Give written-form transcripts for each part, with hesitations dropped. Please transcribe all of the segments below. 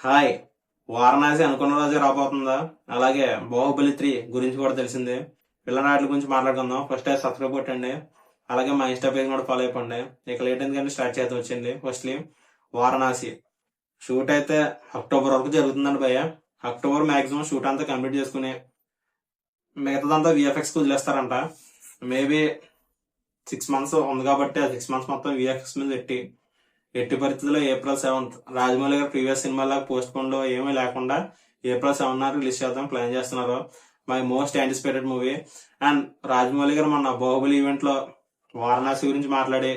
Hi. Varanasi అనుకున్న రోజే రాబోతుందా? అలాగే బాహుబలి 3 గురించి కూడా తెలిసిందే. పిల్లనాట్ల గురించి మాట్లాడుకుందాం. ఫస్ట్ అయితే సబ్స్క్రైబ్ కొట్టండి. అలాగే మా ఇన్స్టా పేజ్ కూడా ఫాలో అయిపోండి. ఇక లేట్ ఎందుకంటే స్టార్ట్ చేద్దాం వచ్చింది. ఫస్ట్లీ వారణాసి షూట్ అయితే అక్టోబర్ వరకు జరుగుతుందండి భయ్య. అక్టోబర్ మాక్సిమం షూట్ అంతా కంప్లీట్ చేసుకుని మిగతాదంతా విఎఫ్ఎక్స్ కు వదిలేస్తారంట. మేబీ 6 months ఉంది కాబట్టి ఆ 6 months మొత్తం విఎఫ్ఎక్స్ మీద ఎట్టి పరిస్థితుల్లో April 7th రాజమౌళి గారు ప్రీవియస్ సినిమాలా పోస్ట్ పోన్ లో ఏమీ లేకుండా April 7 రిలీజ్ చేద్దాం ప్లాన్ చేస్తున్నారు. My most anticipated movie. And Rajamouli గారు మొన్న బాహుబలి ఈవెంట్ లో వారణాసి గురించి మాట్లాడి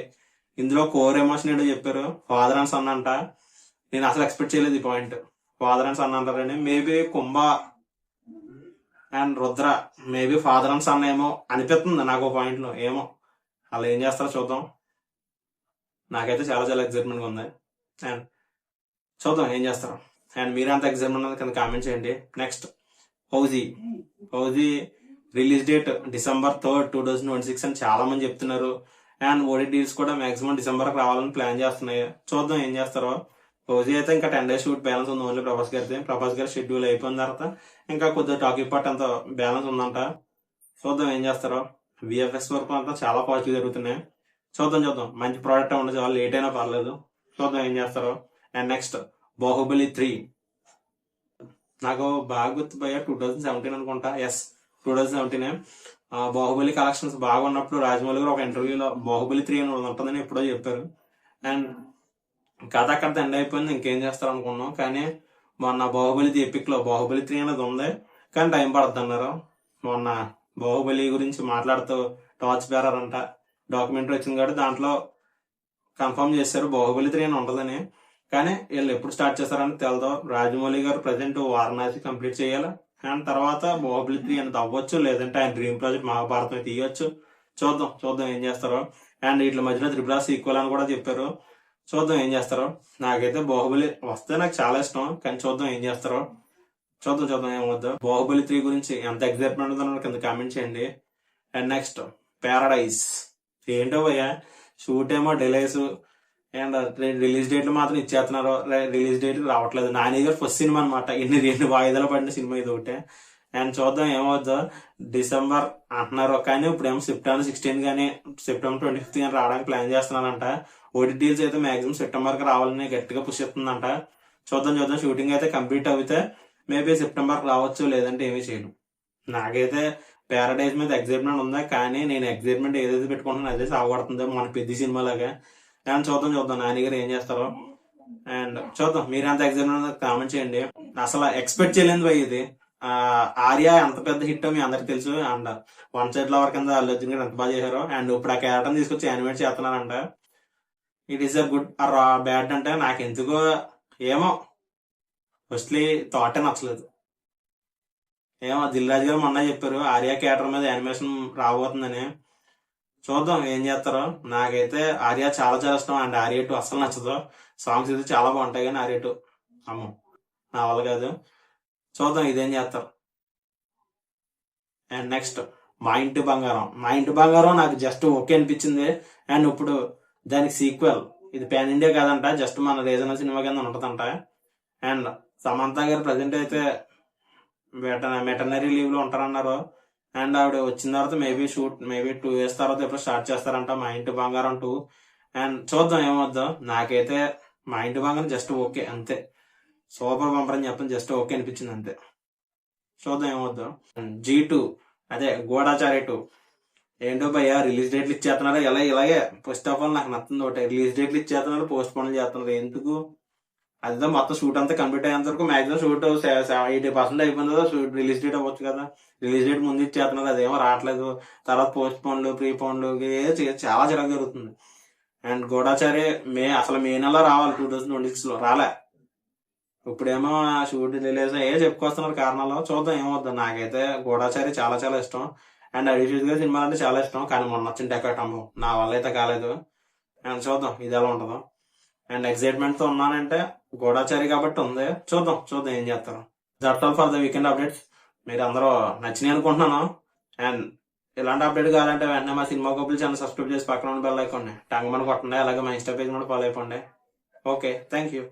ఇందులో కోర్ ఎమోషన్ ఏంటో చెప్పారు. ఫాదర్ అండ్ సన్ అంట. నేను అసలు ఎక్స్పెక్ట్ చేయలేదు ఈ పాయింట్. ఫాదర్ అండ్ సన్ అంటారని. Maybe Kumbha and Rudra maybe father and son ఏమో అనిపిస్తుంది నాకు పాయింట్ లో. ఏమో అలా ఏం చేస్తారో చూద్దాం. నాకైతే చాలా చాలా ఎక్సైట్మెంట్ గా ఉంది. అండ్ చూద్దాం ఏం చేస్తారు. అండ్ మీరంతా ఎక్సైట్మెంట్ ఉన్నది కింద కామెంట్ చేయండి. Next fauji release date December 3rd, 2026 అని చాలా మంది చెప్తున్నారు. అండ్ ఓటీటీస్ కూడా మాక్సిమం డిసెంబర్ రావాలని ప్లాన్ చేస్తున్నాయి. చూద్దాం ఏం చేస్తారో. ఫౌజీ అయితే ఇంకా 10 days షూట్ బ్యాలెన్స్ ఉంది ఓన్లీ ప్రభాస్ గారి షెడ్యూల్ అయిపోయిన తర్వాత ఇంకా కొద్దిగా టాకీ పార్ట్ అంత బ్యాలెన్స్ ఉందంట. చూద్దాం ఏం చేస్తారో. విఎఫ్ఎక్స్ వరకు అంతా చాలా పాజిటివ్ జరుగుతున్నాయి. చూద్దాం మంచి ప్రోడక్ట్ ఉండదు, చాలా లేట్ అయినా పర్లేదు. చూద్దాం ఏం చేస్తారో. అండ్ నెక్స్ట్ బాహుబలి 3 నాకు బాగా గుర్తు 2017 అనుకుంటా. 2017 బాహుబలి కలెక్షన్స్ బాగున్నప్పుడు రాజమౌళి గారు ఒక ఇంటర్వ్యూలో బాహుబలి 3 అని ఉంటుందని ఎప్పుడో చెప్పారు. అండ్ కథ అక్కడ ఎండ్ అయిపోయింది, ఇంకేం చేస్తారు అనుకున్నాం. కానీ మొన్న బాహుబలి ఎపిక్ లో బాహుబలి 3 అనేది ఉంది, కానీ టైం పడుతుంది అన్నారు. మొన్న బాహుబలి గురించి మాట్లాడుతూ టార్చ్ బేరర్ అంట డాక్యుమెంటరీ వచ్చింది కాబట్టి దాంట్లో కన్ఫర్మ్ చేశారు బాహుబలి 3 అని ఉంటదని. కానీ వీళ్ళు ఎప్పుడు స్టార్ట్ చేస్తారని తెలదు. రాజమౌళి గారు ప్రజెంట్ వారణాసి కంప్లీట్ చేయాలి. అండ్ తర్వాత బాహుబలి 3 అనేది అవ్వచ్చు, లేదంటే ఆయన డ్రీమ్ ప్రాజెక్ట్ మహాభారతం తీయొచ్చు. చూద్దాం ఏం చేస్తారో. అండ్ వీటి మధ్యలో త్రిపుర సీక్వెల్ అని కూడా చెప్పారు. చూద్దాం ఏం చేస్తారో. నాకైతే బాహుబలి వస్తే నాకు చాలా ఇష్టం, కానీ చూద్దాం ఏం చేస్తారో. చూద్దాం ఏమవుద్దు. బాహుబలి 3 గురించి ఎంత ఎక్సైట్మెంట్ ఉందో కింద కామెంట్ చేయండి. అండ్ నెక్స్ట్ ప్యారడైజ్ ఏంటో భయ్య, షూట్ ఏమో డిలేస్ అండ్ రిలీజ్ డేట్లు మాత్రం ఇచ్చేస్తున్నారు. రిలీజ్ డేట్ రావట్లేదు. నాని గారు ఫస్ట్ సినిమా అనమాట. రెండు వాయిదాలు పడిన సినిమా ఇది ఒకటే. అండ్ చూద్దాం ఏమవుద్దో. December అంటున్నారు, కానీ ఇప్పుడు ఏమో September 16 కానీ September 25 కానీ రావడానికి ప్లాన్ చేస్తున్నారంట. ఓటీటీస్ అయితే మాక్సిమం September కి రావాలని గట్టిగా పుష్ చేస్తుందంట. చూద్దాం షూటింగ్ అయితే కంప్లీట్ అవుతే మేబీ September రావచ్చు, లేదంటే ఏమీ చేయను. నాకైతే ప్యారడైజ్ మీద ఎక్సైట్మెంట్ ఉందా, కానీ నేను ఎక్సైట్మెంట్ ఏదైతే పెట్టుకుంటున్నా అదే సాగొడుతుందో మన పెద్ద సినిమాలాగా. అండ్ చూద్దాం నాని గారు ఏం చేస్తారో. అండ్ చూద్దాం మీరంత ఎక్సైట్మెంట్ కామెంట్ చేయండి. అసలు ఎక్స్పెక్ట్ చేయలేదు ఇది. ఆర్య ఎంత పెద్ద హిట్ మీ అందరికి తెలుసు. అండ్ వన్ సైడ్ లవర్ కింద అల్లు అర్జున్ గారు ఎంత బాగా చేశారు. అండ్ ఇప్పుడు ఆ క్యారెక్టర్ తీసుకొచ్చి యానిమేట్ చేస్తున్నారంట. It is a good or bad అంటే నాకు ఎందుకో ఏమో ఫస్ట్లీ థాటే నచ్చలేదు. ఏమో దిల్ రాజు గారు మొన్న చెప్పారు ఆర్య క్యారెక్టర్ మీద యానిమేషన్ రాబోతుందని. చూద్దాం ఏం చేస్తారో. నాకైతే ఆర్య చాలా చాలా ఇష్టం. అండ్ ఆర్య 2 అస్సలు నచ్చదు. సాంగ్స్ అయితే చాలా బాగుంటాయి, కానీ ఆర్య 2 అమ్మో నా వల్ల కాదు. చూద్దాం ఇదేం చేస్తారు. అండ్ నెక్స్ట్ మా ఇంటి బంగారం నాకు జస్ట్ ఓకే అనిపించింది. అండ్ ఇప్పుడు దానికి సీక్వెల్ ఇది పాన్ ఇండియా కాదంట, జస్ట్ మన రీజనల్ సినిమా కింద ఉంటదంట. అండ్ సమంత గారు ప్రజెంట్ అయితే వెటర్నరీ లీవ్ లో ఉంటారన్నారు. అండ్ ఆవిడ వచ్చిన తర్వాత మేబీ 2 years తర్వాత ఎప్పుడు స్టార్ట్ చేస్తారంట మా ఇంటి బంగారం 2. అండ్ చూద్దాం ఏమవుద్దో. నాకైతే మా ఇంటి బంగారం జస్ట్ ఓకే అంతే. సూపర్ బంపర్ అని చెప్పని జస్ట్ ఓకే అనిపించింది అంతే. చూద్దాం ఏమవుద్దో. G2 అదే గూఢచారి 2 ఏంటో భయ్య రిలీజ్ డేట్లు ఇచ్చేస్తున్నారు. ఇలాగే ఫస్ట్ ఆఫ్ ఆల్ నాకు నచ్చింది ఒకటి, రిలీజ్ డేట్లు ఇచ్చేస్తున్నారు, పోస్ట్ పోన్ చేస్తున్నారు. ఎందుకు? అదే మొత్తం షూట్ అంతా కంప్లీట్ అయ్యేంత వరకు మాక్సిమం షూట్ 80% అయిపోయింది కదా. షూట్ రిలీజ్ డేట్ అవ్వచ్చు కదా. రిలీజ్ డేట్ ముందు ఇచ్చేస్తున్నారు, అదేమో రావట్లేదు. తర్వాత పోస్ట్ పోన్లు ప్రీ పోన్లు చాలా చిరాకు జరుగుతుంది. అండ్ గూఢచారి అసలు మే నెల రావాలి 2026 లో, రాలే. ఇప్పుడేమో షూట్ రిలీజ్ చెప్పుకొస్తున్నారు కారణాలు. చూద్దాం ఏమవుద్దాం. నాకైతే గూఢచారి చాలా చాలా ఇష్టం. అండ్ అడిషనల్ గా సినిమాలు అంటే చాలా ఇష్టం, కానీ మొన్న వచ్చిన డెకాటమ్ము నా వల్ల అయితే కాలేదు. అండ్ చూద్దాం ఇది ఎలా ఉంటుందో. అండ్ ఎక్సైట్మెంట్ తో ఉన్నానంటే గూఢచారి కాబట్టి ఉంది. చూద్దాం ఏం చేస్తారు. That's all for the weekend updates. మీరు అందరూ నచ్చినాయి అనుకుంటున్నాను. అండ్ ఇలాంటి అప్డేట్ కావాలంటే వెంటనే మా సినిమా కబుల్ ఛానల్ సబ్స్క్రైబ్ చేసి పక్కన ఉన్న బెల్ ఐకాన్ టంగమని కొట్టండి. అలాగే మా ఇన్స్టా పేజ్ కూడా ఫాలో అయిపోండి. Okay, thank you.